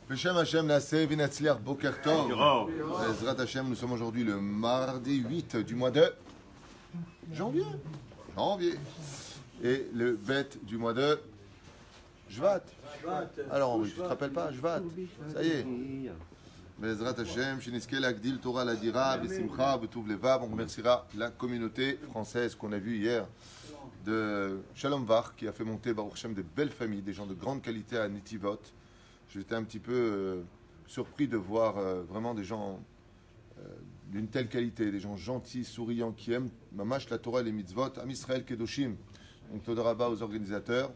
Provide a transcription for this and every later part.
Beshem Hashem Naaseh V'Natzliach Boker Tov. Ezrat Hashem, nous sommes aujourd'hui le mardi 8 du mois de janvier. Et le bête du mois de Shvat. Alors, tu te rappelles pas, Shvat. Ça y est. Bezrat Hashem, Shinizke Agdil Torah Ladira, Besimcha, Betuv Levav. On remerciera la communauté française qu'on a vue hier de Shalom Var, qui a fait monter Baruch Hashem de belles familles, des gens de grande qualité à Netivot. J'étais un petit peu surpris de voir vraiment des gens d'une telle qualité, des gens gentils, souriants, qui aiment Mamash la Torah et les mitzvot, Am Israël Kedoshim. Donc Todaraba aux organisateurs.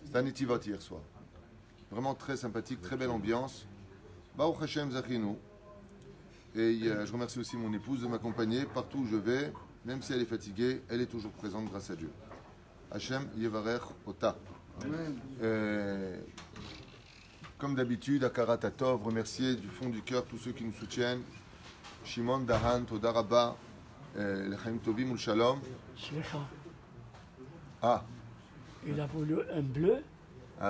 C'était un Netivot hier soir. Vraiment très sympathique, très belle ambiance. Baruch Hashem Zachinu. Et je remercie aussi mon épouse de m'accompagner partout où je vais, même si elle est fatiguée, elle est toujours présente grâce à Dieu. Hashem Yevarech Ota. Comme d'habitude, Akarat Atov, remercier du fond du cœur tous ceux qui nous soutiennent. Shimon Dahan, Todaraba, Lechaim Tovim ou Shalom. Ah. Il a voulu un bleu.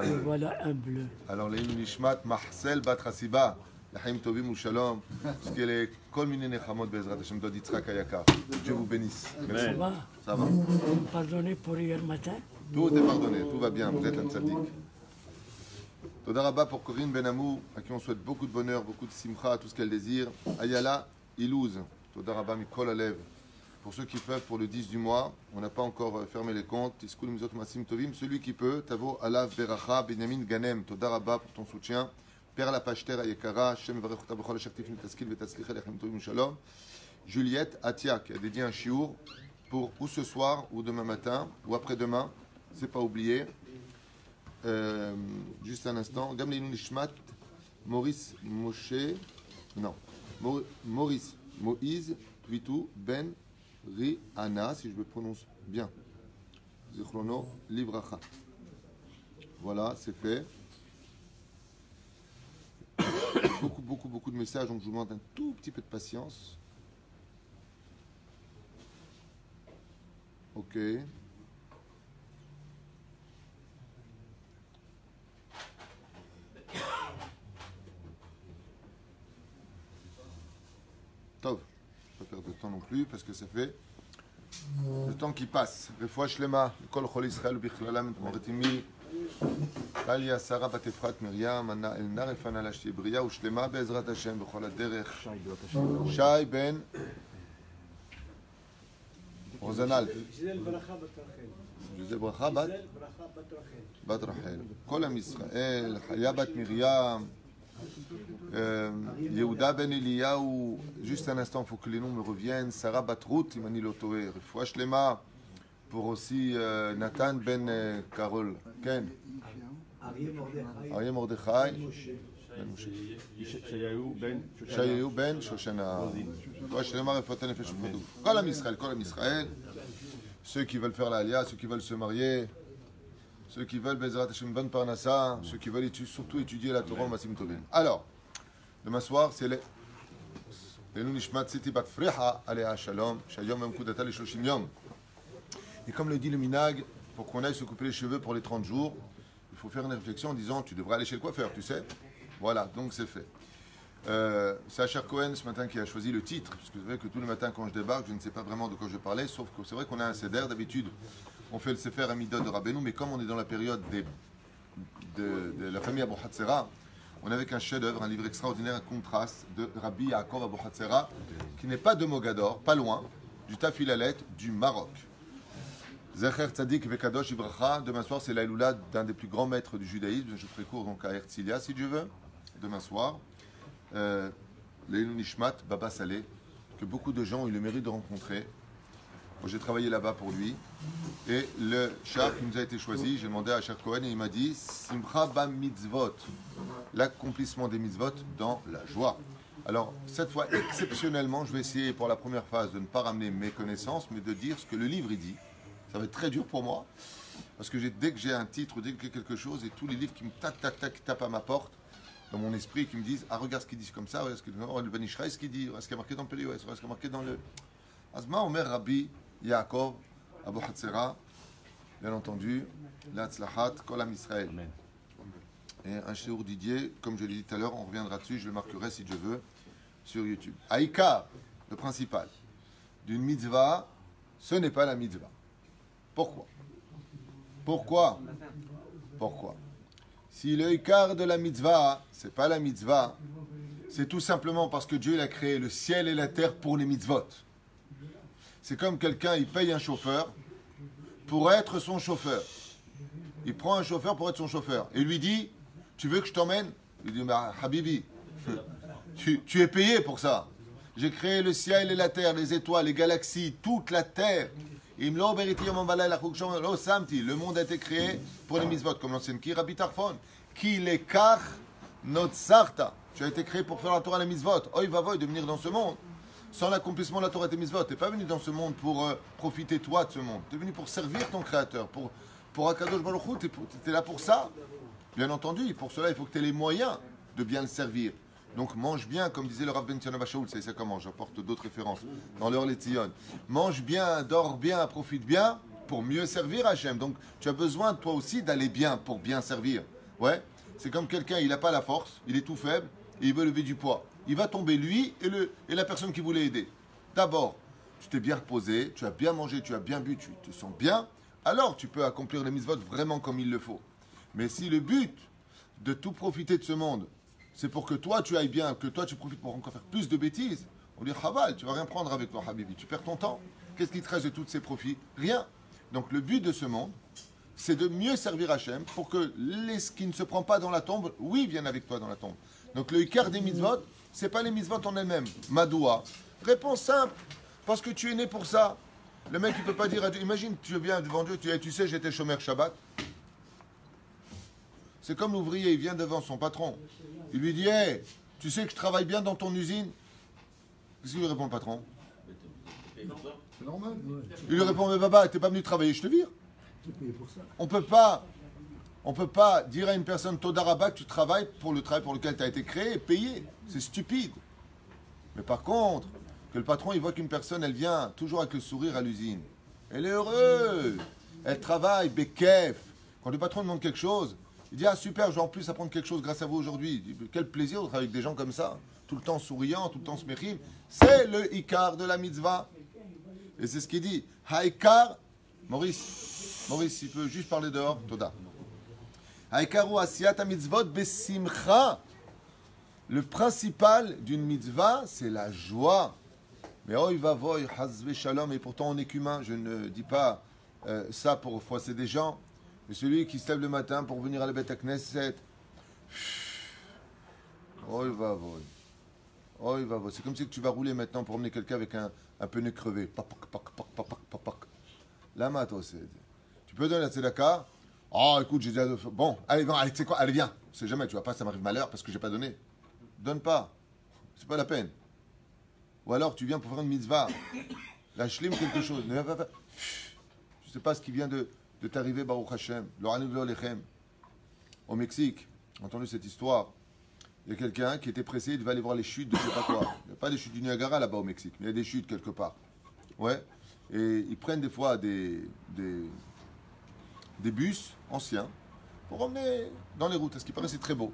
Et voilà un bleu. Alors, les Nishmat, Mahsel, Bat Hasiba, Lachaim Tovim ou Shalom, parce qu'elle est Kol Mine Nechamot Bezrat Hashem Dod Yitzhak Ayakar. Dieu vous bénisse. Ça va? Ça va. Pardonnez pour hier matin? Tout est pardonné, tout va bien, vous êtes un tzaddik. Todaraba pour Corinne Benamou, à qui on souhaite beaucoup de bonheur, beaucoup de simcha, tout ce qu'elle désire. Ayala Ilouz, Todaraba Mikol Alev. Pour ceux qui peuvent, pour le 10 du mois, on n'a pas encore fermé les comptes. Celui qui peut, Tavo Alav Beracha, Benjamin Ganem, Todaraba pour ton soutien. Père la Pachter Ayekara, Shem Varechota Bechol Shaktif Nitaskil Vetatzlicha Lechem Tovim Shalom. Juliette Atia qui a dédié un chiour pour ou ce soir, ou demain matin, ou après-demain, c'est pas oublié. Juste un instant. Gamleinu Nishmat, Maurice Moshe, non, Maurice Moïse Twitou Ben Rihanna, si je le prononce bien. Zichrono Livracha. Voilà, c'est fait. Beaucoup de messages, donc je vous demande un tout petit peu de patience. Ok. Tov. Pas perdre de temps non plus parce que ça fait le temps qui passe. Refoua shlema, kol chol Israël bichlalam moretimi, Talia Sarah bat Efrat Miriam, Anna Elna Refana Lashti Bria ou shlema be'ezrat Hashem b'chol haderech. Shai ben Rozanal. Gisèle Bracha bat Rachel. Kol Am Israël, Chaya bat Miriam. Yehuda ben Eliyahu, juste un instant, il faut que les noms me reviennent. Sarah Batrout, Imani Lotoé, Refoua Shlema, pour aussi Nathan ben Karol, Ken, Arié Mordechai, Shayahu ben Shoshana, Refoua Shlema, Refoua Nefesh Fodou. Kol Am Israël, ceux qui veulent faire l'Alia, ceux qui veulent se marier, ceux qui veulent Bezrat Hashem Ben Parnassa, ceux qui veulent surtout étudier la Torah Masim Tovim. Alors, demain soir, c'est les Nishmat Siti Bat Freha Alea Shalom, Shayom Yom Kudata le Shoshim Yom. Et comme le dit le Minag, pour qu'on aille se couper les cheveux pour les 30 jours, il faut faire une réflexion en disant tu devrais aller chez le coiffeur, tu sais. Voilà, donc c'est fait. C'est Asher Cohen ce matin qui a choisi le titre, parce que c'est vrai que tous les matins quand je débarque, je ne sais pas vraiment de quoi je parlais, sauf que c'est vrai qu'on a un Seder d'habitude. On fait le Sefer Amidot de Rabbeinu, mais comme on est dans la période de la famille Abou Hatzera, on est avec un chef-d'œuvre, un livre extraordinaire, un contraste de Rabbi Yaakov Abou Hatzera, qui n'est pas de Mogador, pas loin, du Tafilalet, du Maroc. Zecher Tzadik Vekadosh Ibracha, demain soir c'est l'Aïloula d'un des plus grands maîtres du judaïsme, je ferai cours donc à Herzliya si Dieu veut, demain soir. Leilou Nishmat, Baba Saleh, que beaucoup de gens ont eu le mérite de rencontrer. Moi, j'ai travaillé là-bas pour lui. Et le char qui nous a été choisi, j'ai demandé à Asher Cohen et il m'a dit Simcha ba mitzvot, l'accomplissement des mitzvot dans la joie. Alors, cette fois, exceptionnellement, je vais essayer pour la première phase de ne pas ramener mes connaissances, mais de dire ce que le livre il dit. Ça va être très dur pour moi, parce que dès que j'ai un titre, dès que j'ai quelque chose, et tous les livres qui me tapent à ma porte, dans mon esprit, qui me disent ah, regarde ce qu'il dit comme ça, regarde ce qu'il dit, le Ben Ishraï, ce qu'il dit, regarde ce qu'il y a marqué dans le PLOS, regarde ce qu'il y a marqué dans le. Azma Omer Rabbi Yaakov Abou Hatzera, bien entendu, l'Atzlahat, Kolam Israël. Et un shiur Didier, comme je l'ai dit tout à l'heure, on reviendra dessus, je le marquerai si Dieu veut, sur YouTube. Aïka, le principal, d'une mitzvah, ce n'est pas la mitzvah. Pourquoi? Pourquoi? Si le Ikar de la mitzvah, c'est pas la mitzvah, c'est tout simplement parce que Dieu il a créé le ciel et la terre pour les mitzvot. C'est comme quelqu'un, il paye un chauffeur pour être son chauffeur. Il prend un chauffeur pour être son chauffeur. Et lui dit, tu veux que je t'emmène? Il dit, bah, Habibi, tu es payé pour ça. J'ai créé le ciel et la terre, les étoiles, les galaxies, toute la terre. Le monde a été créé pour les mitzvot, comme l'ancienne qui, Rabbi Tarfon. Qui les kach not sarta. Tu as été créé pour faire la Torah et les mitzvot. Oy vavoy de venir dans ce monde. Sans l'accomplissement de la Torah et des mitzvot. Tu n'es pas venu dans ce monde pour profiter toi de ce monde. Tu es venu pour servir ton créateur. Pour Akadosh Baruch Hu, tu es là pour ça. Bien entendu, pour cela, il faut que tu aies les moyens de bien le servir. Donc mange bien, comme disait le Rav Ben Tzionah Shaul, c'est ça comment, j'apporte d'autres références dans l'heure les Tzion. Mange bien, dors bien, profite bien pour mieux servir Hachem. Donc tu as besoin toi aussi d'aller bien pour bien servir. Ouais, c'est comme quelqu'un, il n'a pas la force, il est tout faible et il veut lever du poids. Il va tomber lui et la personne qui voulait aider. D'abord, tu t'es bien reposé, tu as bien mangé, tu as bien bu, tu te sens bien, alors tu peux accomplir les mitzvot vraiment comme il le faut. Mais si le but de tout profiter de ce monde, c'est pour que toi tu ailles bien, que toi tu profites pour encore faire plus de bêtises, on dit Chaval, tu vas rien prendre avec toi, Habibi, tu perds ton temps. Qu'est-ce qui te reste de tous ces profits? Rien. Donc le but de ce monde, c'est de mieux servir Hachem pour que ce qui ne se prend pas dans la tombe, oui, viennent avec toi dans la tombe. Donc le Ikar des mitzvot, c'est pas les mitzvot en elles-mêmes. Madoua. Réponse simple, parce que tu es né pour ça. Le mec, il peut pas dire à Dieu, imagine, tu viens devant Dieu, tu sais, j'étais chômeur Shabbat. C'est comme l'ouvrier, il vient devant son patron. Il lui dit, hey, tu sais que je travaille bien dans ton usine? Qu'est-ce qu'il lui répond le patron? C'est normal. Il lui répond, mais papa, t'es pas venu travailler, je te vire. On peut pas dire à une personne, Todaraba, que tu travailles pour le travail pour lequel tu as été créé et payé. C'est stupide. Mais par contre, que le patron, il voit qu'une personne, elle vient toujours avec le sourire à l'usine. Elle est heureuse. Elle travaille, bekef. Quand le patron demande quelque chose, il dit, ah super, je vais en plus apprendre quelque chose grâce à vous aujourd'hui. Quel plaisir de travailler avec des gens comme ça, tout le temps souriant, tout le temps smechim. C'est le ikar de la mitzvah. Et c'est ce qu'il dit. Haikar, Maurice, il peut juste parler dehors, Toda. Haikaru asiyat mitzvot besimcha. Le principal d'une mitzvah, c'est la joie. Mais oh, il va voy, hazve shalom, et pourtant on est qu'humain. Je ne dis pas ça pour froisser des gens. Mais celui qui se lève le matin pour venir à la Beth Knesset, oh il va voy. Oh il va voy. C'est comme si tu vas rouler maintenant pour emmener quelqu'un avec un pneu crevé. La mato, c'est. Tu peux donner la tzedaka. Oh écoute, j'ai déjà. Bon, allez, tu sais quoi, allez viens. Je sais jamais, tu vas pas, ça m'arrive malheur parce que j'ai pas donné. Donne pas. C'est pas la peine. Ou alors tu viens pour faire une mitzvah. La shlim quelque chose. Je sais pas ce qui vient de t'arriver, Baruch Hashem. Au Mexique, j'ai entendu cette histoire. Il y a quelqu'un qui était pressé, il devait aller voir les chutes de je sais pas quoi. Il n'y a pas des chutes du Niagara là-bas au Mexique, mais il y a des chutes quelque part. Ouais. Et ils prennent des fois des bus anciens pour emmener dans les routes, parce qu'il paraissait très beau.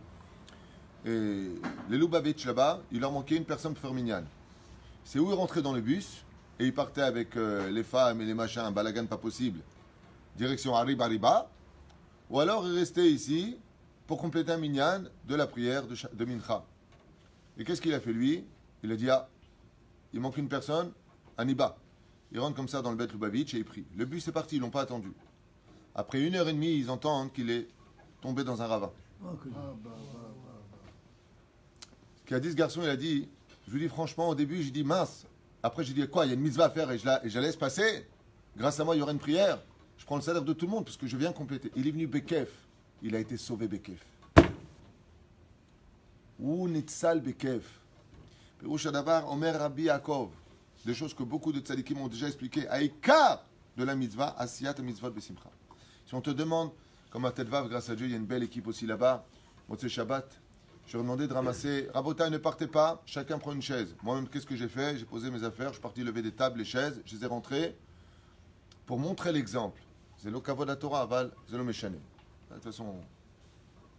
Et les Lubavitch là-bas, il leur manquait une personne pour faire minyan. C'est où ils rentraient dans le bus et ils partaient avec les femmes et les machins, un balagan pas possible, direction Ariba, ou alors ils restaient ici pour compléter un minyan de la prière de Mincha. Et qu'est-ce qu'il a fait lui? Il a dit, ah, il manque une personne, Aniba. Il rentre comme ça dans le Bet Lubavitch et il prie. Le bus est parti, ils l'ont pas attendu. Après 1h30, ils entendent qu'il est tombé dans un ravin. Ce qu'il a dit ce garçon, il a dit, je lui dis franchement, au début, j'ai dit mince. Après, j'ai dit quoi, il y a une mitzvah à faire et je la laisse passer. Grâce à moi, il y aura une prière. Je prends le salaire de tout le monde parce que je viens compléter. Il est venu Bekef. Il a été sauvé Bekef. Ou Nitzal Bekef. Pirouche Adavar, Omer Rabbi Yaakov. Des choses que beaucoup de tzadikim ont déjà expliquées. Aïka de la mitzvah, Asiyat mitzvot besimcha. Si on te demande, comme à Tedvav, grâce à Dieu, il y a une belle équipe aussi là-bas, Motzei Shabbat, je leur ai demandé de ramasser. Rabotai, ne partez pas, chacun prend une chaise. Moi-même, qu'est-ce que j'ai fait? J'ai posé mes affaires, je suis parti lever des tables, les chaises, je les ai rentrées pour montrer l'exemple. C'est le kavod la Torah, aval, c'est le méchané. De toute façon,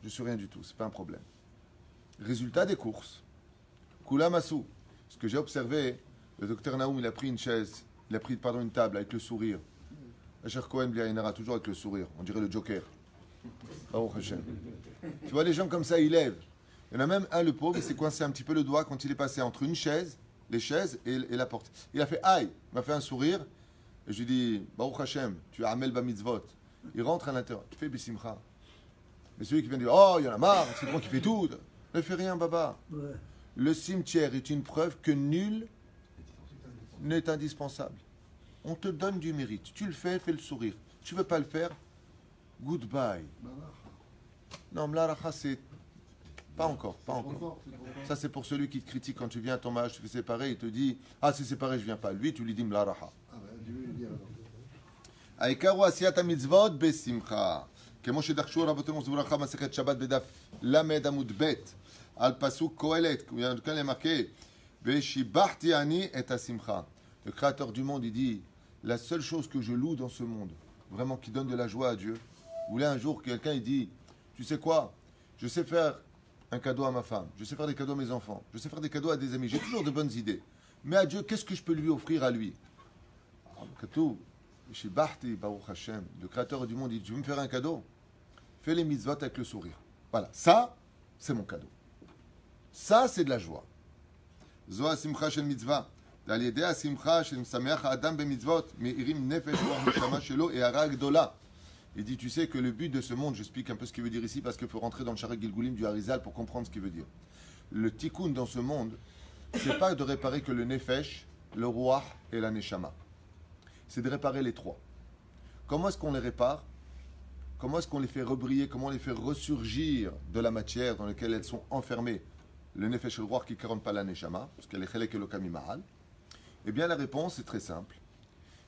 je suis rien du tout, c'est pas un problème. Résultat des courses. Kula Massou. Ce que j'ai observé, le docteur Naoum, il a pris une chaise, il a pris, pardon, une table avec le sourire. Asher Cohen Bliaïnara, toujours avec le sourire. On dirait le Joker. Baruch Hashem. Tu vois, les gens comme ça, ils lèvent. Il y en a même un, le pauvre, il s'est coincé un petit peu le doigt quand il est passé entre une chaise, les chaises et la porte. Il a fait aïe, il m'a fait un sourire. Et je lui dis, Baruch Hashem, tu as Amel Bamitzvot. Il rentre à l'intérieur. Tu fais Bissimcha. Mais celui qui vient dire, oh, il y en a marre, c'est moi qui fais tout. Ne fais rien, Baba. Ouais. Le cimetière est une preuve que nul n'est indispensable. On te donne du mérite. Tu le fais, fais le sourire. Tu ne veux pas le faire, goodbye. Non, Mlaracha, c'est... Pas encore, pas encore. Ça, c'est pour celui qui te critique quand tu viens à ton mariage, tu fais séparer, il te dit, ah, c'est séparé, je viens pas. Lui, tu lui dis Mlaracha. Aïkaru asiyat mitzvot besimcha. כמו שדרשו רבותינו זבורחה מסכת שבת בדף למד עמוד ב' על פסוק קהלת, כאן למרqué ושיבחתי אני את השמחה. Le créateur du monde, il dit, la seule chose que je loue dans ce monde, vraiment qui donne de la joie à Dieu, vous voulez un jour quelqu'un il dit, tu sais quoi, je sais faire un cadeau à ma femme, je sais faire des cadeaux à mes enfants, je sais faire des cadeaux à des amis, j'ai toujours de bonnes idées, mais à Dieu, qu'est-ce que je peux lui offrir à lui? Baruch Hashem, le créateur du monde, il dit, tu veux me faire un cadeau? Fais les mitzvot avec le sourire. Voilà, ça, c'est mon cadeau. Ça, c'est de la joie. Zoa simcha shel mitzvah. Al yedei simcha shel misameach adam bemitzvot meirim nefesh neshama shelo et hara gdola. Il dit, tu sais que le but de ce monde, j'explique un peu ce qu'il veut dire ici parce qu'il faut rentrer dans le Sharet Gilgulim du Harizal pour comprendre ce qu'il veut dire. Le tikkun dans ce monde, c'est pas de réparer que le nefesh, le ruach et la neshama. C'est de réparer les trois. Comment est-ce qu'on les répare? Comment est-ce qu'on les fait rebriller? Comment on les fait ressurgir de la matière dans laquelle elles sont enfermées? Le nefesh et le ruach qui ne corrompent pas la neshama, parce qu'elle est chelek elokam imahal. Eh bien, la réponse est très simple.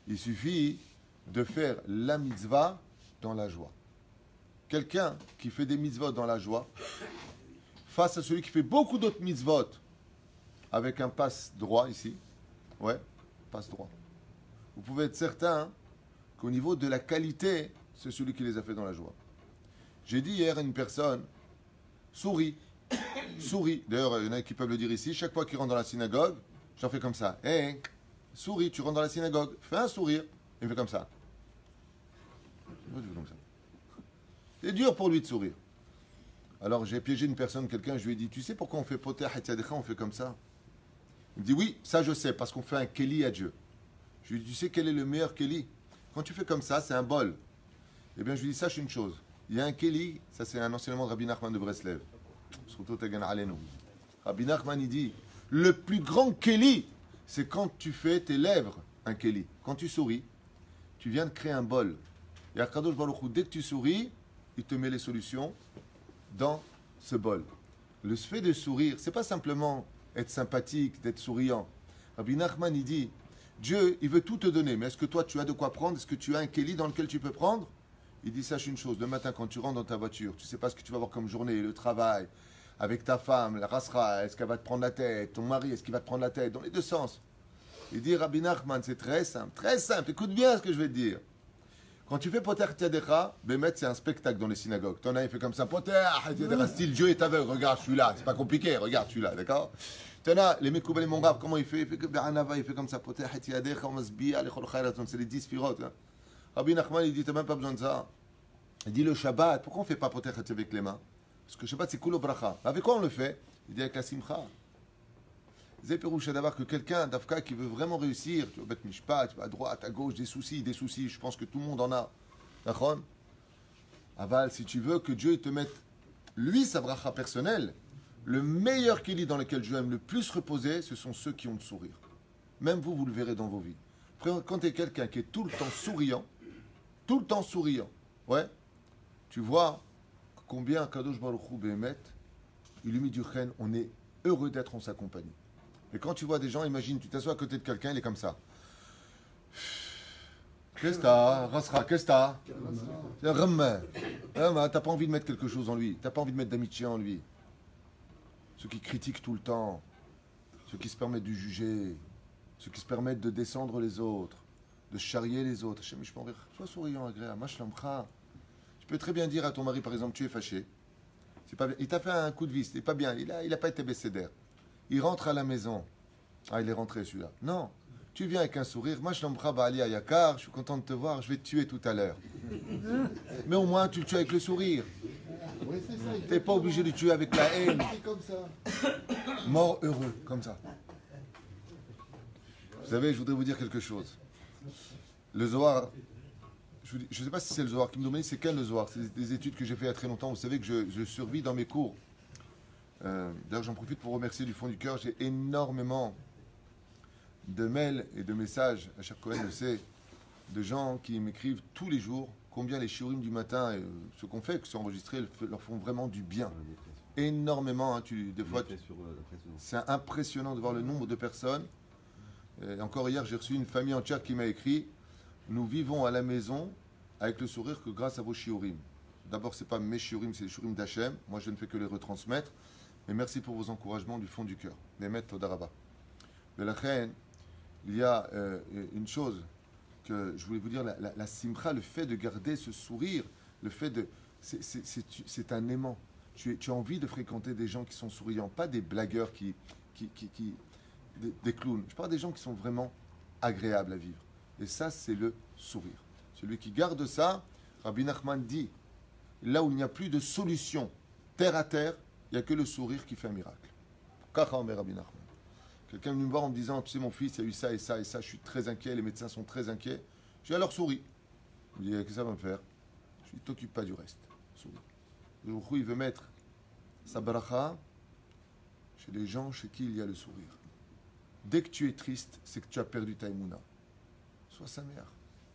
Il suffit de faire la mitzvah dans la joie. Quelqu'un qui fait des mitzvot dans la joie, face à celui qui fait beaucoup d'autres mitzvot avec un passe droit ici, ouais, passe droit. Vous pouvez être certain qu'au niveau de la qualité, c'est celui qui les a fait dans la joie. J'ai dit hier à une personne, souris, souris. D'ailleurs, il y en a qui peuvent le dire ici, chaque fois qu'il rentre dans la synagogue, j'en fais comme ça. Hé, souris, tu rentres dans la synagogue, fais un sourire. Il me fait comme ça. C'est dur pour lui de sourire. Alors j'ai piégé une personne, quelqu'un, je lui ai dit, tu sais pourquoi on fait poter hatyadecha, on fait comme ça? Il me dit, oui, ça je sais, parce qu'on fait un keli à Dieu. Je lui ai dit, tu sais quel est le meilleur keli? Quand tu fais comme ça, c'est un bol. Eh bien, je lui dis, sache une chose. Il y a un keli, ça c'est un enseignement de Rabbi Nachman de Breslev. Rabbi Nachman, il dit, le plus grand keli, c'est quand tu fais tes lèvres un keli. Quand tu souris, tu viens de créer un bol. Et à Kadosh Baruch Hu, dès que tu souris, il te met les solutions dans ce bol. Le fait de sourire, c'est pas simplement être sympathique, d'être souriant. Rabbi Nachman, il dit, Dieu, il veut tout te donner, mais est-ce que toi, tu as de quoi prendre? Est-ce que tu as un keli dans lequel tu peux prendre? Il dit, sache une chose, le matin, quand tu rentres dans ta voiture, tu ne sais pas ce que tu vas avoir comme journée, le travail, avec ta femme, la rasra, est-ce qu'elle va te prendre la tête, ton mari, est-ce qu'il va te prendre la tête, dans les deux sens. Il dit, Rabbi Nachman, c'est très simple, écoute bien ce que je vais te dire. Quand tu fais poter tiadecha, Bémet, c'est un spectacle dans les synagogues. Ton il fait comme ça, poter tiadecha, style Dieu est aveugle, regarde, je suis là, c'est pas compliqué, regarde, je suis là, d'accord? T'en as, les Mekoubal et Mongrave, comment il fait que Be'anava, il fait comme ça, poter tiadecha, Masbiya, Lechol Khayraton, c'est les 10 firotes. Rabbi Nachman, il dit, t'as même pas besoin de ça. Il dit, le Shabbat, pourquoi on ne fait pas poter avec les mains? Parce que le Shabbat, c'est kulo bracha. Avec quoi on le fait? Il dit, avec la simcha. C'est pérouche d'avoir que quelqu'un d'Afka qui veut vraiment réussir, tu vas mettre mishpat, tu vas à droite, à gauche, des soucis, je pense que tout le monde en a. D'accord? Aval, si tu veux que Dieu te mette, lui, sa bracha personnelle, le meilleur keli dans lequel Dieu aime le plus reposer, ce sont ceux qui ont le sourire. Même vous, vous le verrez dans vos vies. Quand tu es quelqu'un qui est tout le temps souriant, ouais, tu vois combien Kadosh Baruch Hu Behemet, il lui met du chen, on est heureux d'être en sa compagnie. Et quand tu vois des gens, imagine, tu t'assois à côté de quelqu'un, il est comme ça. Qu'est-ce que t'as? Rasra, qu'est-ce que t'as? T'as pas envie de mettre quelque chose en lui, t'as pas envie de mettre d'amitié en lui. Ceux qui critiquent tout le temps, ceux qui se permettent de juger, ceux qui se permettent de descendre les autres. de charrier les autres. Sois souriant, agréable. Tu peux très bien dire à ton mari, par exemple, tu es fâché. C'est pas bien. Il t'a fait un coup de vis, c'est pas bien. Il a pas été bécédère. Il rentre à la maison. Ah, il est rentré celui-là. Non. Tu viens avec un sourire. Moi, Ali Ayakar, je suis content de te voir. Je vais te tuer tout à l'heure. Mais au moins, tu le tues avec le sourire. Oui, c'est ça. Tu n'es pas obligé de le tuer avec la haine. C'est comme ça. Mort heureux, comme ça. Vous savez, je voudrais vous dire quelque chose. Le Zohar, je ne sais pas si c'est le Zohar qui me demande, c'est quel le Zohar? C'est des études que j'ai fait il y a très longtemps. Vous savez que je survis dans mes cours. D'ailleurs, j'en profite pour remercier du fond du cœur. J'ai énormément de mails et de messages, à chaque Cohen le sait, de gens qui m'écrivent tous les jours combien les shiurim du matin et ce qu'on fait, que c'est enregistré, leur font vraiment du bien. Énormément. Hein, des fois, c'est impressionnant de voir le nombre de personnes. Et encore hier, j'ai reçu une famille entière qui m'a écrit « Nous vivons à la maison avec le sourire que grâce à vos shiurim. » D'abord, ce n'est pas mes shiurim, c'est les shiurim d'Hachem. Moi, je ne fais que les retransmettre. Mais merci pour vos encouragements du fond du cœur. Bémet Todaraba. De la reine, il y a une chose que je voulais vous dire, la simcha, le fait de garder ce sourire, le fait de... C'est un aimant. Tu as envie de fréquenter des gens qui sont souriants, pas des blagueurs des clowns. Je parle des gens qui sont vraiment agréables à vivre. Et ça, c'est le sourire. Celui qui garde ça, Rabbi Nachman dit, là où il n'y a plus de solution, terre à terre, il n'y a que le sourire qui fait un miracle. Kacha Omer Rabbi Nachman. Quelqu'un venu me voir en me disant, tu sais, mon fils, il y a eu ça et ça et ça, je suis très inquiet, les médecins sont très inquiets. Je dis, alors souris. Il me dit, qu'est-ce que ça va me faire? Je lui dis, t'occupe pas du reste. Souris. Le Ruchou, il veut mettre sa baracha chez les gens chez qui il y a le sourire. Dès que tu es triste, c'est que tu as perdu ta émouna. Sois sa mère.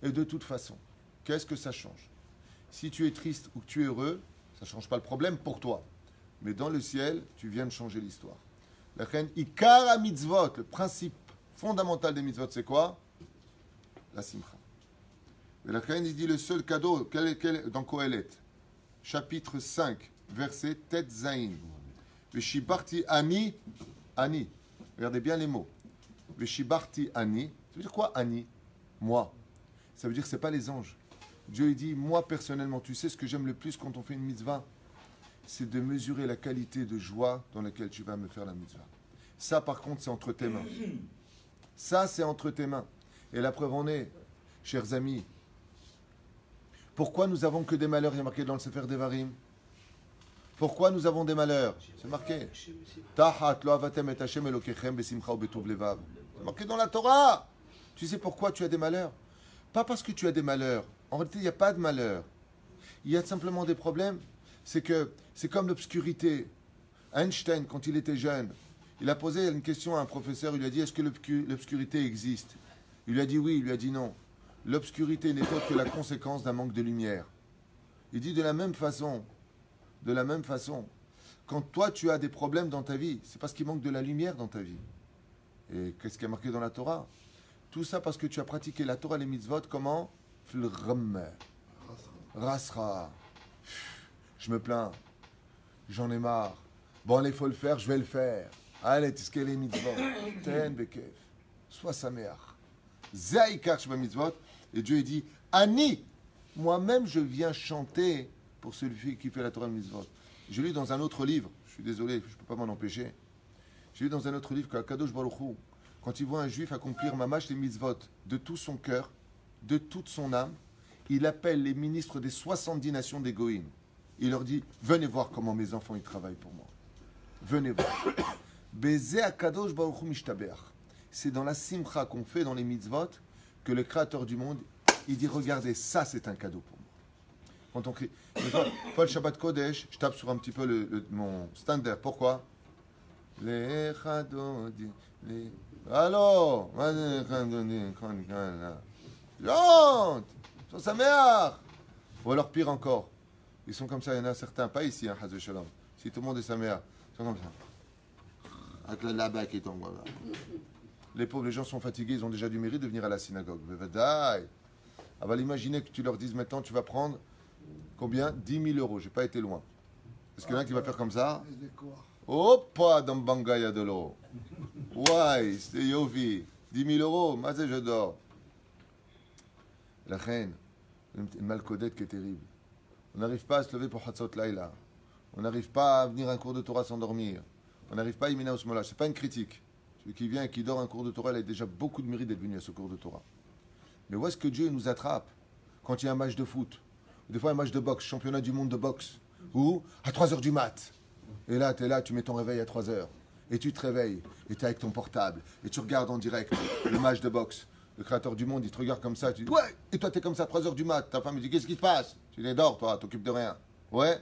Et de toute façon, qu'est-ce que ça change? Si tu es triste ou que tu es heureux, ça ne change pas le problème pour toi. Mais dans le ciel, tu viens de changer l'histoire. La reine Ikara mitzvot, le principe fondamental des mitzvot, c'est quoi? La simcha. Mais la reine, il dit le seul cadeau, dans Kohelet, chapitre 5, verset Tet Zain. Veshibarti ani, ani. Regardez bien les mots. Veshibarti ani. Ça veut dire quoi, ani? Moi. Ça veut dire que ce n'est pas les anges. Dieu, il dit, moi personnellement, tu sais ce que j'aime le plus quand on fait une mitzvah? C'est de mesurer la qualité de joie dans laquelle tu vas me faire la mitzvah. Ça, par contre, c'est entre tes mains. Ça, c'est entre tes mains. Et la preuve en est, chers amis, pourquoi nous avons que des malheurs? Il y a marqué dans le Sefer Devarim. Pourquoi nous avons des malheurs? C'est marqué. C'est marqué dans la Torah. Tu sais pourquoi tu as des malheurs? Pas parce que tu as des malheurs. En réalité, il n'y a pas de malheur. Il y a simplement des problèmes. C'est que c'est comme l'obscurité. Einstein, quand il était jeune, il a posé une question à un professeur. Il lui a dit, est-ce que l'obscurité existe? Il lui a dit oui, il lui a dit non. L'obscurité n'est autre que la conséquence d'un manque de lumière. Il dit de la même façon, quand toi tu as des problèmes dans ta vie, c'est parce qu'il manque de la lumière dans ta vie. Et qu'est-ce qui est marqué dans la Torah? Tout ça parce que tu as pratiqué la Torah et les mitzvot, comment? Rasra. Je me plains. J'en ai marre. Bon, allez, il faut le faire, je vais le faire. Allez, tu sais les mitzvot. Ten bekef. Sois sa mère. Zaïkar shema mitzvot. Et Dieu, il dit, Ani, moi-même, je viens chanter pour celui qui fait la Torah et les mitzvot. J'ai lu dans un autre livre, je suis désolé, je ne peux pas m'en empêcher. J'ai lu dans un autre livre qu'Akadosh Baruch Hu, quand il voit un juif accomplir mamash les mitzvot de tout son cœur, de toute son âme, il appelle les ministres des 70 nations des Goïm. Il leur dit, venez voir comment mes enfants ils travaillent pour moi. Venez voir. Bezeh Akadosh Baruch Hu mishtabeach. C'est dans la simcha qu'on fait dans les mitzvot que le Créateur du monde, il dit, regardez, ça c'est un cadeau pour moi. Quand on crie, fois le Shabbat Kodesh, je tape sur un petit peu mon standard. Pourquoi? Les chadodi, les... Alors, chante, sur sa mère. Ou alors pire encore, ils sont comme ça, il y en a certains, pas ici, hein, Hazé Shalom. Si tout le monde est sa mère, ils sont comme ça. Avec la laba qui tombe, voilà. Les pauvres, les gens sont fatigués, ils ont déjà du mérite de venir à la synagogue. Imaginez que tu leur dises maintenant, tu vas prendre combien? 10 000 euros. J'ai pas été loin. Est-ce qu'il y en a qui va faire comme ça? Hoppa, dans Bangaya de l'eau. Ouais, c'est Yovi. 10 000 euros, mais je dors. La reine, une malcodette qui est terrible. On n'arrive pas à se lever pour Hatzot Laïla. On n'arrive pas à venir à un cours de Torah sans dormir. On n'arrive pas à Imina Osmola. Ce n'est pas une critique. Celui qui vient et qui dort un cours de Torah, il a déjà beaucoup de mérite d'être venu à ce cours de Torah. Mais où est-ce que Dieu nous attrape quand il y a un match de foot, des fois un match de boxe, championnat du monde de boxe, ou à 3h du mat. Et là, tu es là, tu mets ton réveil à 3h. Et tu te réveilles, et tu es avec ton portable, et tu regardes en direct le match de boxe. Le créateur du monde, il te regarde comme ça, tu dis, ouais, et toi, tu es comme ça à 3h du mat. Ta femme, elle dit, qu'est-ce qui te passe? Tu dis, dors, toi, t'occupes de rien. Ouais.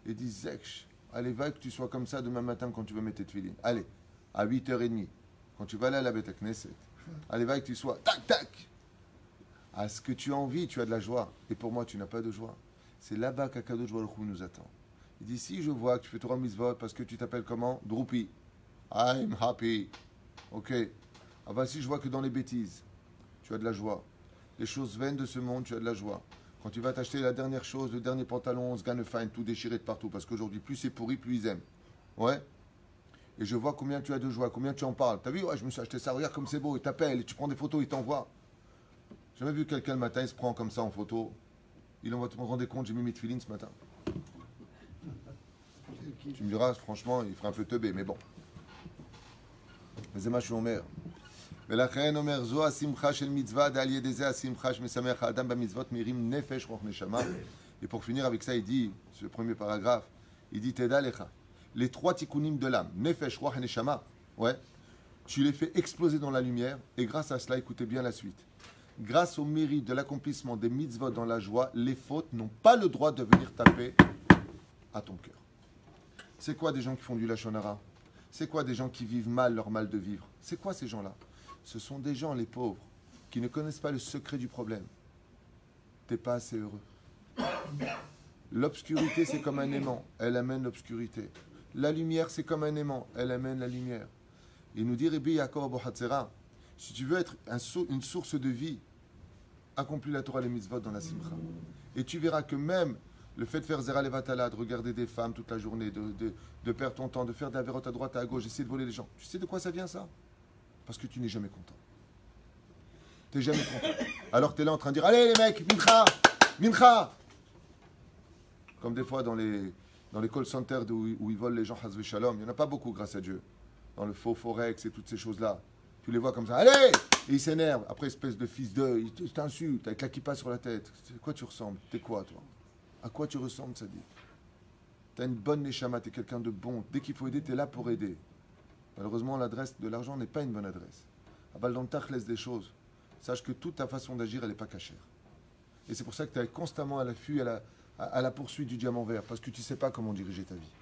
Il dit, Zekch, allez, va que tu sois comme ça demain matin quand tu vas mettre tes tefilines. Allez, à 8h30, quand tu vas aller à la Beth Knesset. Allez, va que tu sois, tac, tac. À ce que tu as envie, tu as de la joie. Et pour moi, tu n'as pas de joie. C'est là-bas qu'Akadosh Baruch Hu nous attend. Il dit, si je vois que tu fais Torah Mitzvot parce que tu t'appelles comment? Droupi. I'm happy. Ok. Ah bah si je vois que dans les bêtises, tu as de la joie. Les choses vaines de ce monde, tu as de la joie. Quand tu vas t'acheter la dernière chose, le dernier pantalon, Sganefine, tout déchiré de partout, parce qu'aujourd'hui, plus c'est pourri, plus ils aiment. Ouais. Et je vois combien tu as de joie, combien tu en parles. T'as vu, ouais, je me suis acheté ça, regarde comme c'est beau, il t'appelle, et tu prends des photos, il t'envoie. J'ai jamais vu quelqu'un le matin, il se prend comme ça en photo. Il envoie, tu me rendez compte, j'ai mis mes tefilines ce matin. Tu me diras, franchement, il ferait un peu teubé, mais bon. Mais c'est ma choumer. ולכן אומר, זו השמחה של מצווה, דל ידי זה השמחה שמשמח האדם במצוות מרים נפש רוח נשמה. Et pour finir avec ça, il dit, ce premier paragraphe, il dit, תדע לך, les trois tikkunim de l'âme, nefesh, ruach et neshama, ouais, tu les fais exploser dans la lumière, et grâce à cela, écoutez bien la suite. Grâce au mérite de l'accomplissement des mitzvot dans la joie, les fautes n'ont pas le droit de venir taper à ton cœur. C'est quoi des gens qui font du lachon hara? C'est quoi des gens qui vivent mal leur mal de vivre? C'est quoi ces gens-là? Ce sont des gens, les pauvres, qui ne connaissent pas le secret du problème. T'es pas assez heureux. L'obscurité, c'est comme un aimant, elle amène l'obscurité. La lumière, c'est comme un aimant, elle amène la lumière. Il nous dit, Rabbi Yaakov Abu Hatzera, si tu veux être une source de vie, accomplis la Torah les mitzvot dans la simcha. Et tu verras que même le fait de faire Zera Levatala, de regarder des femmes toute la journée, de perdre ton temps, de faire des avérotes à droite, à gauche, essayer de voler les gens. Tu sais de quoi ça vient ça? Parce que tu n'es jamais content. Tu n'es jamais content. Alors tu es là en train de dire, allez les mecs, mincha, mincha. Comme des fois dans les call centers où ils volent les gens, Hazve Shalom, il n'y en a pas beaucoup grâce à Dieu. Dans le faux forex et toutes ces choses-là. Tu les vois comme ça, allez! Et ils s'énervent. Après, espèce de fils de, ils t'insultent avec la kippa sur la tête. À quoi tu ressembles? T'es quoi, toi? À quoi tu ressembles, ça dit? T'as une bonne neshama, t'es quelqu'un de bon. Dès qu'il faut aider, t'es là pour aider. Malheureusement, l'adresse de l'argent n'est pas une bonne adresse. À balle dans le tach, laisse des choses. Sache que toute ta façon d'agir, elle n'est pas cachère. Et c'est pour ça que tu es constamment à l'affût, à la poursuite du diamant vert, parce que tu ne sais pas comment diriger ta vie.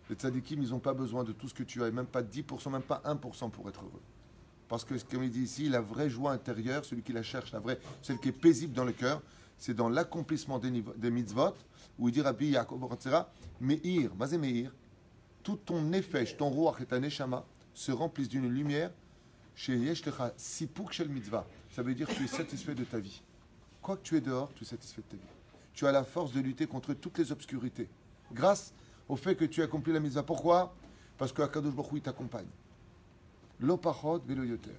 Les tzadikim, ils n'ont pas besoin de tout ce que tu as, et même pas 10%, même pas 1% pour être heureux. Parce que, comme il dit ici, la vraie joie intérieure, celui qui la cherche, la vraie, celle qui est paisible dans le cœur, c'est dans l'accomplissement des mitzvot, où il dit Rabbi Yaakov Hatzera, Meir, Mazé Meir, tout ton nefesh, ton ruach et ta neshama se remplissent d'une lumière chez Yeshlecha Sipuk Shel Mitzvah. Ça veut dire que tu es satisfait de ta vie. Quoi que tu es dehors, tu es satisfait de ta vie. Tu as la force de lutter contre toutes les obscurités. Grâce au fait que tu as accompli la mitzvah. Pourquoi? Parce que Akadosh Baruch Hu t'accompagne. L'opachot velo yoter.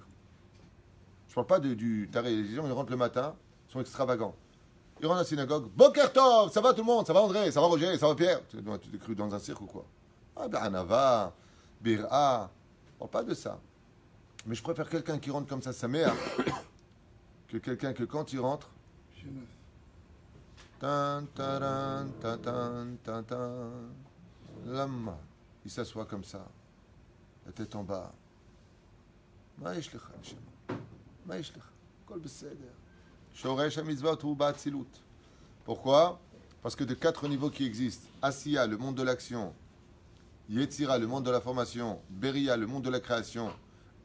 Je ne parle pas du taré. Les gens, ils rentrent le matin, ils sont extravagants. Ils rentrent à la synagogue. Boker Tov, ça va tout le monde, ça va André, ça va Roger, ça va Pierre. Tu t'es cru dans un cirque ou quoi? Ah ben Anava, Bir'a, on parle pas de ça. Mais je préfère quelqu'un qui rentre comme ça, sa mère, que quelqu'un que quand il rentre, lama, il s'assoit comme ça, la tête en bas. Pourquoi? Parce que de 4 niveaux qui existent, Asiya, le monde de l'action, Yetzira, le monde de la formation, Beria, le monde de la création,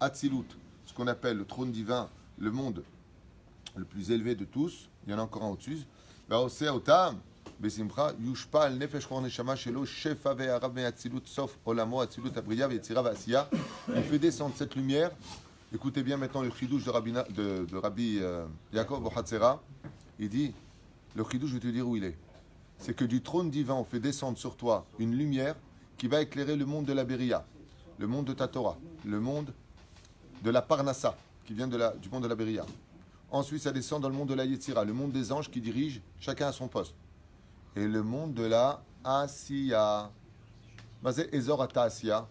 Atzilut, ce qu'on appelle le trône divin, le monde le plus élevé de tous, il y en a encore un au-dessus, on fait descendre cette lumière. Écoutez bien maintenant le chidouche de Rabbi Yaakov Hatzera. Il dit, le chidouche, je vais te dire où il est. C'est que du trône divin, on fait descendre sur toi une lumière qui va éclairer le monde de la Beria, le monde de ta Torah, le monde de la Parnassa, qui vient du monde de la Beria. Ensuite, ça descend dans le monde de la Yetzira, le monde des anges qui dirigent chacun à son poste. Et le monde de la Asiya. Mazé Ezor Ata Asiya,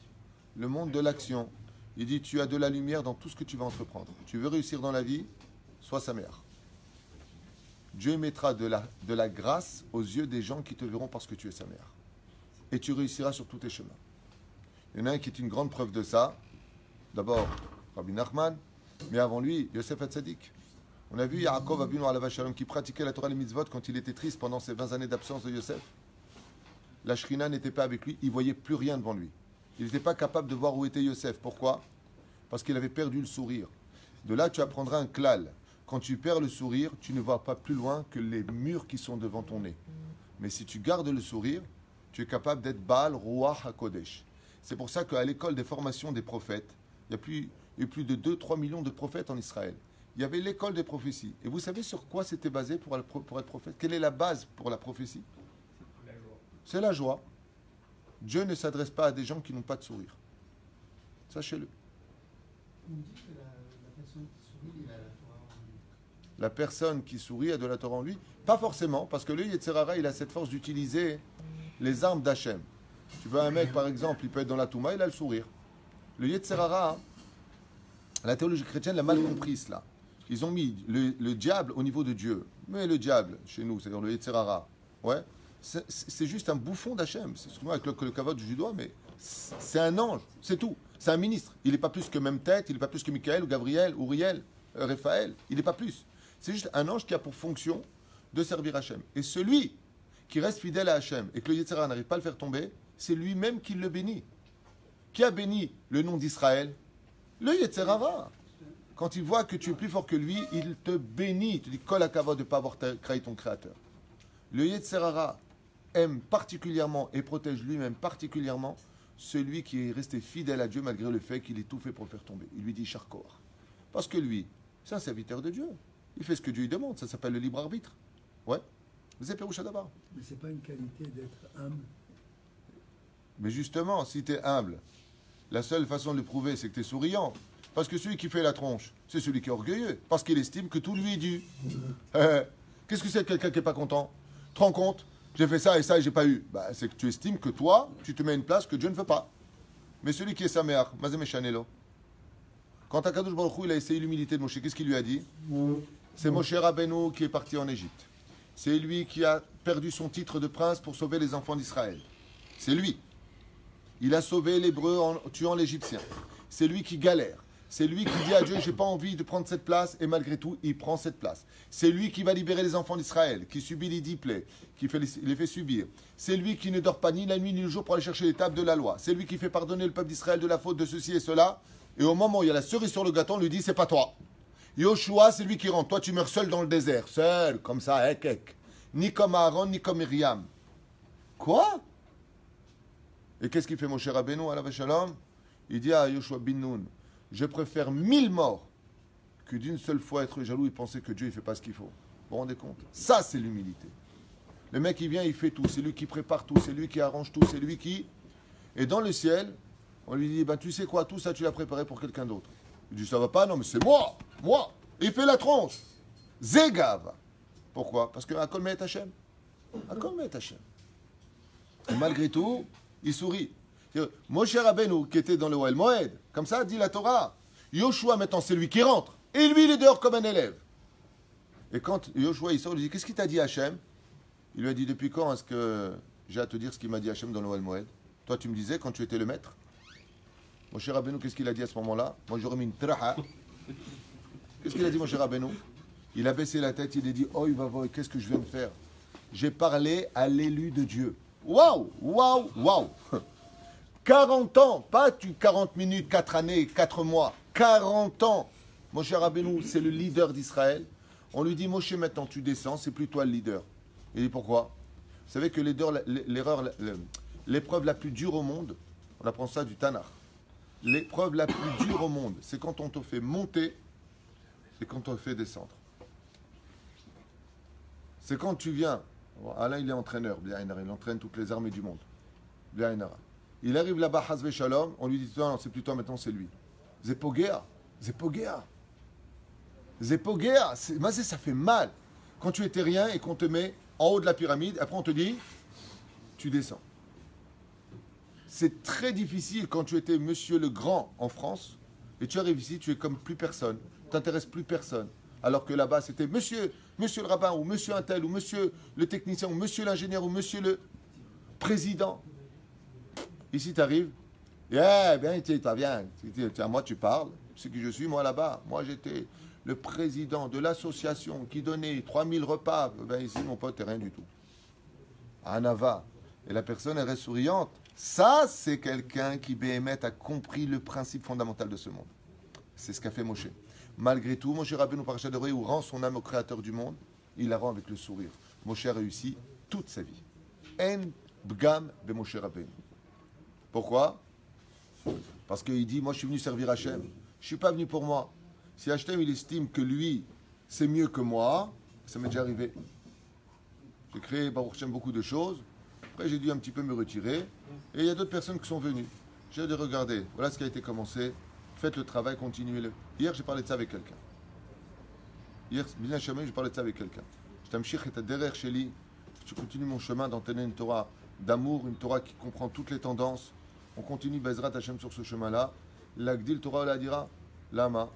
le monde de l'action. Il dit, tu as de la lumière dans tout ce que tu vas entreprendre. Tu veux réussir dans la vie, sois sa mère. Dieu mettra de la grâce aux yeux des gens qui te verront parce que tu es sa mère. Et tu réussiras sur tous tes chemins. Il y en a un qui est une grande preuve de ça. D'abord, Rabbi Nachman, mais avant lui, Yosef Hatzadik. On a vu Yaakov Avinu Alav Shalom qui pratiquait la Torah et les mitzvot quand il était triste pendant ces 20 années d'absence de Yosef. La Shrina n'était pas avec lui, il ne voyait plus rien devant lui. Il n'était pas capable de voir où était Yosef. Pourquoi? Parce qu'il avait perdu le sourire. De là, tu apprendras un klal. Quand tu perds le sourire, tu ne vois pas plus loin que les murs qui sont devant ton nez. Mais si tu gardes le sourire, tu es capable d'être Baal Ruach HaKodesh. C'est pour ça qu'à l'école des formations des prophètes, il y a plus de 2-3 millions de prophètes en Israël. Il y avait l'école des prophéties. Et vous savez sur quoi c'était basé pour être prophète? Quelle est la base pour la prophétie? C'est la joie. Dieu ne s'adresse pas à des gens qui n'ont pas de sourire. Sachez-le. On dit que la personne qui sourit, il a la Torah en lui. La personne qui sourit a de la Torah en lui? Pas forcément, parce que le Yetzirara, il a cette force d'utiliser les armes d'Hachem. Tu vois, un mec, par exemple, il peut être dans la Touma, il a le sourire. Le Yetzirara, la théologie chrétienne l'a mal compris, cela. Ils ont mis le diable au niveau de Dieu. Mais le diable, chez nous, c'est-à-dire le Yetzirara, ouais, c'est juste un bouffon d'Hachem. C'est excuse-moi avec le kavod du doigt, mais c'est un ange, c'est tout. C'est un ministre. Il n'est pas plus que même tête, il n'est pas plus que Michael ou Gabriel, ou Uriel, Raphaël. Il n'est pas plus. C'est juste un ange qui a pour fonction de servir Hachem. Et celui qui reste fidèle à Hachem et que le Yetzirah n'arrive pas à le faire tomber, c'est lui-même qui le bénit. Qui a béni le nom d'Israël? Le Yetzirah. Quand il voit que tu es plus fort que lui, il te bénit. Il te dit Kol hakavod de ne pas avoir trahi ton créateur. Le Yetzirah aime particulièrement et protège lui-même particulièrement celui qui est resté fidèle à Dieu malgré le fait qu'il ait tout fait pour le faire tomber. Il lui dit Charkor. Parce que lui, c'est un serviteur de Dieu. Il fait ce que Dieu lui demande. Ça s'appelle le libre arbitre. Ouais. Vous êtes Péroucha d'abord. Mais c'est pas une qualité d'être humble. Mais justement, si tu es humble, la seule façon de le prouver, c'est que tu es souriant. Parce que celui qui fait la tronche, c'est celui qui est orgueilleux. Parce qu'il estime que tout lui est dû. Qu'est-ce que c'est que quelqu'un qui n'est pas content? Tu te rends compte? J'ai fait ça et ça et j'ai pas eu. Bah, c'est que tu estimes que toi, tu te mets à une place que Dieu ne veut pas. Mais celui qui est sa mère, Mazem Chanelo, quand Akadosh Baruch Hu, il a essayé l'humilité de Moshe, qu'est-ce qu'il lui a dit? C'est Moshe Rabbeinu qui est parti en Égypte. C'est lui qui a perdu son titre de prince pour sauver les enfants d'Israël. C'est lui. Il a sauvé l'Hébreu en tuant l'Égyptien. C'est lui qui galère. C'est lui qui dit à Dieu, j'ai pas envie de prendre cette place, et malgré tout, il prend cette place. C'est lui qui va libérer les enfants d'Israël, qui subit les 10 plaies, qui les fait subir. C'est lui qui ne dort pas ni la nuit ni le jour pour aller chercher les tables de la loi. C'est lui qui fait pardonner le peuple d'Israël de la faute de ceci et cela. Et au moment où il y a la cerise sur le gâteau, on lui dit, c'est pas toi. Yoshua, c'est lui qui rentre. Toi, tu meurs seul dans le désert. Seul, comme ça, ek. Ni comme Aaron, ni comme Myriam. Quoi? Et qu'est-ce qu'il fait Moshe Rabbeinu, alav shalom? Il dit à Yoshua bin Nun, je préfère 1000 morts que d'une seule fois être jaloux et penser que Dieu ne fait pas ce qu'il faut. Vous vous rendez compte? Ça, c'est l'humilité. Le mec, il vient, il fait tout. C'est lui qui prépare tout. C'est lui qui arrange tout. C'est lui qui... Et dans le ciel, on lui dit, ben, tu sais quoi, tout ça, tu l'as préparé pour quelqu'un d'autre. Il dit, ça va pas? Non, mais c'est moi. Moi. Et il fait la tronche. Zégav. Pourquoi? Parce que Akol Me'et Hashem. Akol Me'et Hashem. Et malgré tout, il sourit. Moshe Rabbeinu, qui était dans le Ohel Moed, comme ça dit la Torah. Yoshua, maintenant, c'est lui qui rentre. Et lui, il est dehors comme un élève. Et quand Yoshua, il sort, il lui dit, qu'est-ce qu'il t'a dit Hachem? Il lui a dit, depuis quand est-ce que j'ai à te dire ce qu'il m'a dit Hachem dans le Ohel Moed? Toi, tu me disais, quand tu étais le maître. Moshe Rabbeinu, qu'est-ce qu'il a dit à ce moment-là? Moi, j'aurais mis une traha. Qu'est-ce qu'il a dit, Moshe Rabbeinu? Il a baissé la tête, il a dit, oh, il va voir, qu'est-ce que je viens de faire? J'ai parlé à l'élu de Dieu. Waouh, waouh, waouh. 40 ans, pas 40 minutes, 4 années, 4 mois, 40 ans. Moshe Rabbeinu, c'est le leader d'Israël. On lui dit, Moshe, maintenant tu descends, c'est plus toi le leader. Il dit, pourquoi? Vous savez que l'épreuve la plus dure au monde, on apprend ça du Tanakh. L'épreuve la plus dure au monde, c'est quand on te fait monter et quand on te fait descendre. C'est quand tu viens. Alain, il est entraîneur, il entraîne toutes les armées du monde. Il arrive là-bas, Hazve Shalom, on lui dit, non, c'est plus toi, maintenant c'est lui. Zepogea. Zepogea, ça fait mal. Quand tu étais rien et qu'on te met en haut de la pyramide, après on te dit, tu descends. C'est très difficile quand tu étais monsieur le grand en France, et tu arrives ici, tu es comme plus personne, tu n'intéresses plus personne. Alors que là-bas, c'était monsieur le rabbin, ou monsieur un tel, ou monsieur le technicien, ou monsieur l'ingénieur, ou monsieur le président. Ici, tu arrives, et bien, tu viens, à moi tu parles, c'est qui je suis, moi là-bas. Moi, j'étais le président de l'association qui donnait 3000 repas. Ben ici, mon pote, t'es rien du tout. Anava. Et la personne, elle reste souriante. Ça, c'est quelqu'un qui, Béhémet, a compris le principe fondamental de ce monde. C'est ce qu'a fait Moshe. Malgré tout, Moshe Rabbeinu Parashat Devarim, où rend son âme au Créateur du monde, il la rend avec le sourire. Moshe a réussi toute sa vie. En bgam be Moshe Rabbeinu. Pourquoi? Parce qu'il dit, moi je suis venu servir Hachem. Je ne suis pas venu pour moi. Si Hachem il estime que lui, c'est mieux que moi, ça m'est déjà arrivé. J'ai créé, Baruch Hashem, beaucoup de choses. Après, j'ai dû un petit peu me retirer. Et il y a d'autres personnes qui sont venues. J'ai dit, regardez, voilà ce qui a été commencé. Faites le travail, continuez-le. Hier, j'ai parlé de ça avec quelqu'un. Hier, bien chemin, j'ai parlé de ça avec quelqu'un. Je t'amchir et derrière chez lui. Je continue mon chemin d'entraîner une Torah d'amour, une Torah qui comprend toutes les tendances. On continue Bezrat Hashem sur ce chemin-là. L'Agdil Torah la dira, Lama.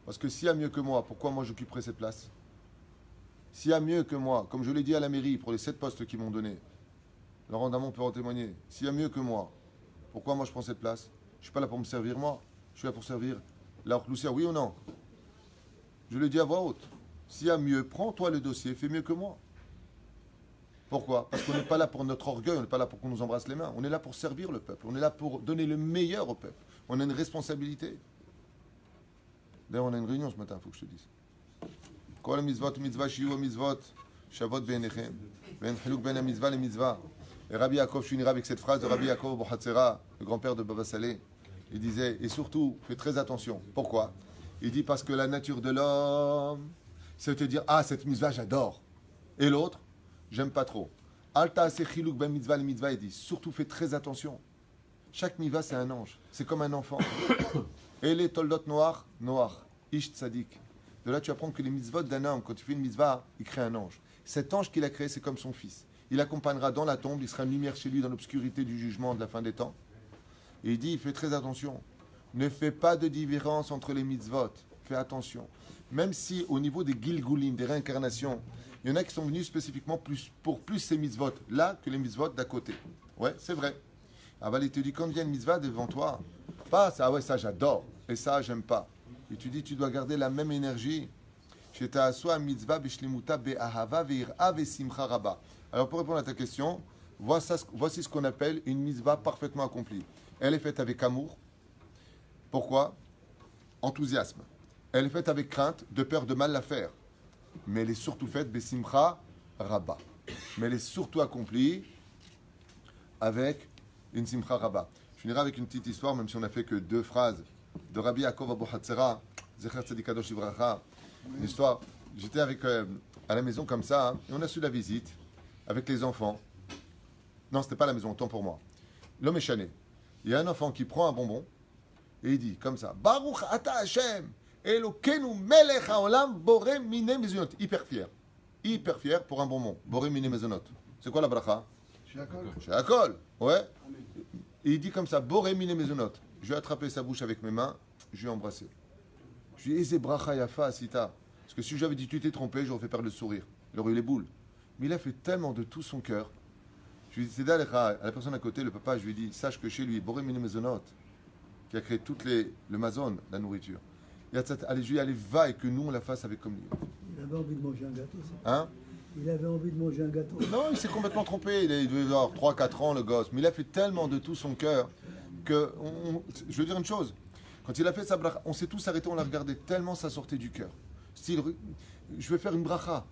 Parce que s'il y a mieux que moi, pourquoi moi j'occuperai cette place? S'il y a mieux que moi, comme je l'ai dit à la mairie pour les 7 postes qu'ils m'ont donnés, Laurent Damon peut en témoigner. S'il y a mieux que moi, pourquoi moi je prends cette place? Je ne suis pas là pour me servir moi, je suis là pour servir la Orklousia, oui ou non? Je le dis à voix haute. S'il y a mieux, prends-toi le dossier, fais mieux que moi. Pourquoi? Parce qu'on n'est pas là pour notre orgueil, on n'est pas là pour qu'on nous embrasse les mains. On est là pour servir le peuple, on est là pour donner le meilleur au peuple. On a une responsabilité. D'ailleurs, on a une réunion ce matin, il faut que je te dise. Kol mitzvot mitzvah shiu mitzvot shavot beinechem ve'en chiluk ben mitzvah le mitzvah. Et Rabbi Yaakov, je finirai avec cette phrase de Rabbi Yaakov Bohatzera, le grand-père de Baba Saleh. Il disait, et surtout, fais très attention. Pourquoi? Il dit, parce que la nature de l'homme, c'est de te dire, ah, cette mitzvah, j'adore. Et l'autre, j'aime pas trop. Alta se chiluk ben mitzvah le mitzvah, il dit, surtout fais très attention. Chaque mitzvah, c'est un ange. C'est comme un enfant. Et les toldot noirs, noir. Ish tzadik. De là, tu apprends que les mitzvot d'un homme, quand il fait une mitzvah, il crée un ange. Cet ange qu'il a créé, c'est comme son fils. Il l'accompagnera dans la tombe, il sera une lumière chez lui dans l'obscurité du jugement de la fin des temps. Et il dit, fais très attention. Ne fais pas de différence entre les mitzvot. Fais attention. Même si au niveau des gilgulim, des réincarnations, il y en a qui sont venus spécifiquement pour plus ces mitzvot là que les mitzvot d'à côté. Ouais, c'est vrai. Aval, il te dit, quand vient une mitzvah devant toi, pas ça, ouais, ça j'adore, et ça j'aime pas. Et tu dis, tu dois garder la même énergie. Alors pour répondre à ta question, voici ce qu'on appelle une mitzvah parfaitement accomplie. Elle est faite avec amour. Pourquoi? Enthousiasme. Elle est faite avec crainte, de peur de mal la faire. Mais elle est surtout faite besimcha rabba. Mais elle est surtout accomplie avec une simcha rabba. Je finirai avec une petite histoire, même si on n'a fait que 2 phrases, de Rabbi Yaakov Abohatzera, Zecher Tzadik Kadosh Livracha. Une histoire, j'étais avec à la maison comme ça, hein, et on a su la visite avec les enfants. Non, c'était pas la maison, autant pour moi. L'homme est chané. Il y a un enfant qui prend un bonbon et il dit comme ça, Baruch ata Hashem, Elokeinu melech haolam boré mine mezonot. Hyper fier pour un bonbon. Boré mine mezonot. C'est quoi la bracha? Chez Akol. Ouais. Et il dit comme ça, boré mine mezonot. Je vais attraper sa bouche avec mes mains, je vais embrasser. Je lui ai dit, bracha yafa asita. Parce que si j'avais dit tu t'es trompé, j'aurais fait perdre le sourire. Il aurait eu les boules. Mais il a fait tellement de tout son cœur. Je lui ai dit, c'est à la personne à côté, le papa, je lui ai dit, sache que chez lui, boré mine mezonot, qui a créé le mazon, la nourriture. Allez, je lui ai dit, allez, va et que nous on la fasse avec comme lui. Il avait envie de manger un gâteau, ça. Hein? Il avait envie de manger un gâteau. Non, il s'est complètement trompé. Il devait avoir 3-4 ans, le gosse. Mais il a fait tellement de tout son cœur que, je veux dire une chose. Quand il a fait sa bracha, on s'est tous arrêtés, on l'a regardé tellement ça sortait du cœur. Style, je vais faire une bracha.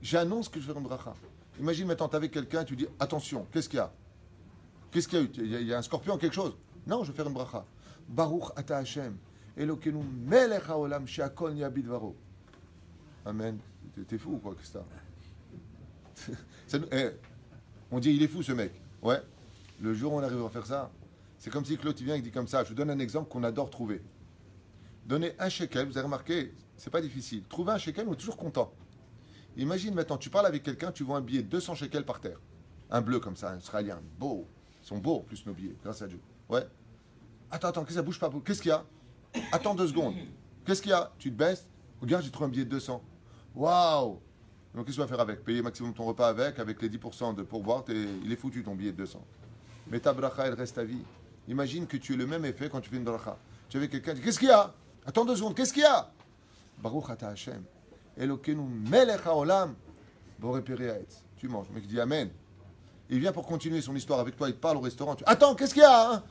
J'annonce que je vais faire une bracha. Imagine maintenant, tu es avec quelqu'un, tu dis, attention, qu'est-ce qu'il y a? Qu'est-ce qu'il y a eu? Il y a un scorpion, quelque chose? Non, je vais faire une bracha. Baruch ata Hashem, Elokeinu melech haolam she'akol nהיה bidvaro. Amen. T'es fou ou quoi, qu'est-ce que c'est? On dit, il est fou ce mec. Ouais. Le jour où on arrive à faire ça, c'est comme si Claude vient et dit comme ça. Je vous donne un exemple qu'on adore trouver. Donner un shekel, vous avez remarqué, c'est pas difficile. Trouver un shekel, on est toujours content. Imagine maintenant, tu parles avec quelqu'un, tu vois un billet de 200 shekels par terre. Un bleu comme ça, un israélien, beau. Ils sont beaux en plus nos billets, grâce à Dieu. Ouais. Attends, qu'est-ce que ça bouge pas? Qu'est-ce qu'il y a? Attends 2 secondes. Qu'est-ce qu'il y a? Tu te baisses. Regarde, j'ai trouvé un billet de 200. Waouh! Donc qu'est-ce que tu vas faire avec? Payer maximum ton repas avec les 10% de pourboire, il est foutu ton billet de 200. Mais ta bracha, elle reste à vie. Imagine que tu as le même effet quand tu fais une bracha. Tu es avec quelqu'un, tu dis, qu'est-ce qu'il y a? Attends 2 secondes, qu'est-ce qu'il y a? Baruch ata Hashem. Elokeinu melech haolam borei peri haetz. Tu manges. Le mec dit Amen. Il vient pour continuer son histoire avec toi, il te parle au restaurant. Attends, qu'est-ce qu'il y a hein?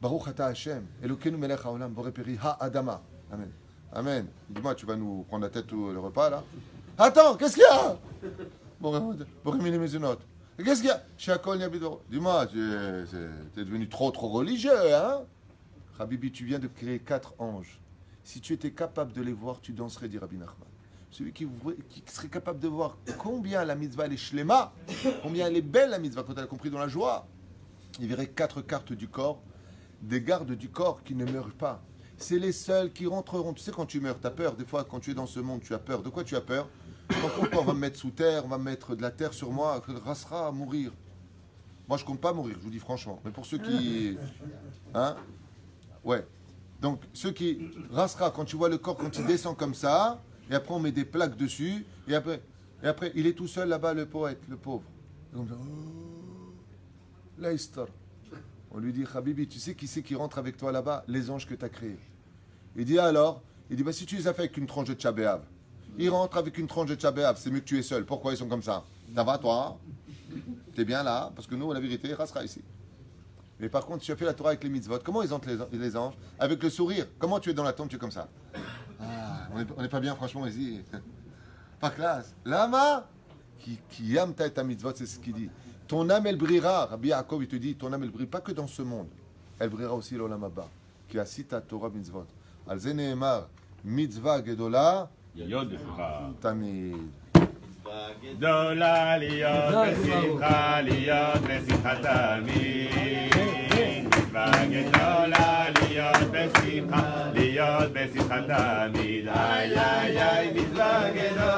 Baruch ata Hashem. Elokeinu melech haolam borei peri ha'adama. Amen. Amen. Dis-moi, tu vas nous prendre la tête tout le repas là? Attends, qu'est-ce qu'il y a? Borei mini mezunot. Qu'est-ce qu'il y a? Shakol Yabidor. Dis-moi, tu es devenu trop religieux, hein? Habibi, tu viens de créer 4 anges. Si tu étais capable de les voir, tu danserais, dit Rabbi Nachman. Celui qui serait capable de voir combien la mitzvah elle est shlema, combien elle est belle la mitzvah, quand elle a compris dans la joie, il verrait 4 cartes du corps, des gardes du corps qui ne meurent pas. C'est les seuls qui rentreront. Tu sais, quand tu meurs, tu as peur. Des fois, quand tu es dans ce monde, tu as peur. De quoi tu as peur? On va me mettre sous terre, on va mettre de la terre sur moi, que restera à mourir. Moi, je compte pas mourir, je vous dis franchement. Mais pour ceux qui... Hein? Ouais. Donc, ceux qui... Rastera, quand tu vois le corps, quand il descend comme ça, et après on met des plaques dessus, et après il est tout seul là-bas, le poète, le pauvre. Et on dit, oh, la histoire. On lui dit, Habibi, tu sais qui c'est qui rentre avec toi là-bas? Les anges que tu as créés. Il dit alors, bah, si tu les as fait avec une tranche de Tchabéav, ils rentrent avec une tranche de Tchabéav, c'est mieux que tu es seul. Pourquoi ils sont comme ça? Ça va toi? T'es bien là? Parce que nous, la vérité, restera ici. Mais par contre, tu as fait la Torah avec les mitzvot. Comment ils entrent les anges? Avec le sourire. Comment tu es dans la tombe, tu es comme ça? Ah, on n'est pas bien, franchement, ici. Pas classe. Lama, qui aime ta mitzvot, c'est ce qu'il dit. Ton âme, elle brillera. Rabbi Yaakov, il te dit, ton âme, elle brille pas que dans ce monde. Elle brillera aussi l'olam haba. Qui a cité Torah mitzvot. Al zeneemar, mitzvah gedola, tamid. גדולה להיות בשמחה, להיות בשמחה תמיד. מצווה גדולה להיות בשמחה, להיות בשמחה תמיד. איי איי איי, מצווה גדולה